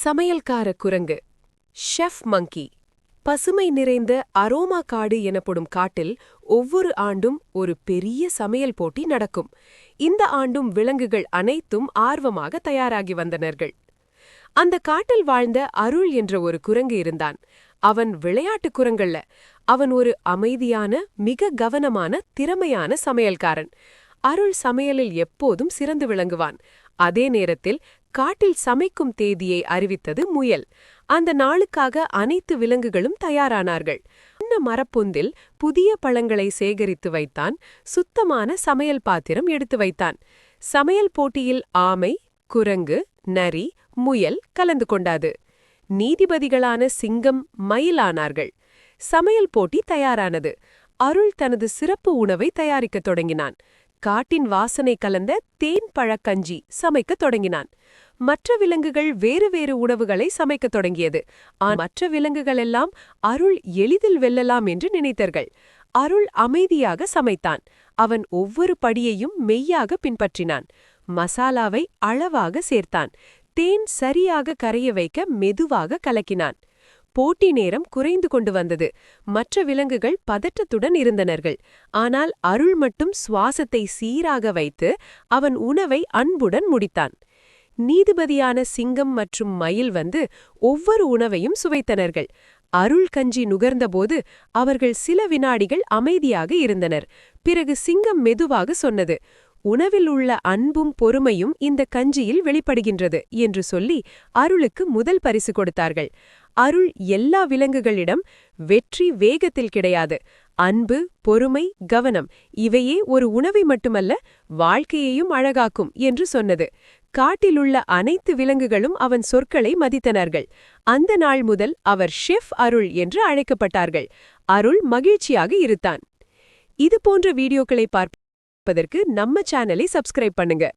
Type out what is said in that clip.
சமையல்கார குரங்கு ஷெஃப் மங்கி பசுமை நிறைந்த அரோமா காடு எனப்படும் காட்டில் ஒவ்வொரு ஆண்டும் ஒரு பெரிய சமையல் போட்டி நடக்கும். இந்த ஆண்டும் விலங்குகள் அனைத்தும் ஆர்வமாக தயாராகி வந்தனர்கள். அந்த காட்டில் வாழ்ந்த அருள் என்ற ஒரு குரங்கு இருந்தான். அவன் விளையாட்டு குரங்கல்ல, அவன் ஒரு அமைதியான, மிக கவனமான, திறமையான சமையல்காரன். அருள் சமையலில் எப்போதும் சிறந்து விளங்குவான். அதே நேரத்தில் காட்டில் சமைக்கும் தேதியை அறிவித்தது முயல். அந்த நாளுக்காக அனைத்து விலங்குகளும் தயாரானார்கள். சின்ன மரப்பொந்தில் புதிய பழங்களை சேகரித்து வைத்தான். சுத்தமான சமையல் பாத்திரம் எடுத்து வைத்தான். சமையல் போட்டியில் ஆமை, குரங்கு, நரி, முயல் கலந்து கொண்டாது. நீதிபதிகளான சிங்கம், மயிலானார்கள். சமையல் போட்டி தயாரானது. அருள் தனது சிறப்பு உணவை தயாரிக்கத் தொடங்கினான். காட்டின் வாசனை கலந்த தேன் பழக்கஞ்சி சமைக்கத் தொடங்கினான். மற்ற விலங்குகள் வேறு வேறு உணவுகளை சமைக்கத் தொடங்கியது. மற்ற விலங்குகளெல்லாம் அருள் எளிதில் வெல்லலாம் என்று நினைத்தார்கள். அருள் அமைதியாக சமைத்தான். அவன் ஒவ்வொரு படியையும் மெய்யாக பின்பற்றினான். மசாலாவை அளவாக சேர்த்தான். தேன் சரியாக கரைய வைக்க மெதுவாக கலக்கினான். போட்டி நேரம் குறைந்து கொண்டு வந்தது. மற்ற விலங்குகள் பதற்றத்துடன் இருந்தனர்கள். ஆனால் அருள் மட்டும் சுவாசத்தை சீராக வைத்து அவன் உணவை அன்புடன் முடித்தான். நீதிபதியான சிங்கம் மற்றும் மயில் வந்து ஒவ்வொரு உணவையும் சுவைத்தனர்கள். அருள் கஞ்சி நுகர்ந்தபோது அவர்கள் சில வினாடிகள் அமைதியாக இருந்தனர். பிறகு சிங்கம் மெதுவாக சொன்னது, "உணவில் உள்ள அன்பும் பொறுமையும் இந்த கஞ்சியில் வெளிப்படுகின்றது" என்று சொல்லி அருளுக்கு முதல் பரிசு கொடுத்தார்கள். அருள் எல்லா விலங்குகளிடம் வெற்றி வேகத்தில் கிடையாது, அன்பு, பொறுமை, கவனம் இவையே ஒரு உணவை மட்டுமல்ல, வாழ்க்கையையும் அழகாக்கும் என்று சொன்னது. காட்டிலுள்ள அனைத்து விலங்குகளும் அவன் சொற்களை மதித்தனர்கள். அந்த நாள் முதல் அவர் ஷெஃப் அருள் என்று அழைக்கப்பட்டார்கள். அருள் மகிழ்ச்சியாக இருந்தான். இது போன்ற வீடியோக்களை பார்ப்பதற்கு நம்ம சேனலை சப்ஸ்கிரைப் பண்ணுங்க.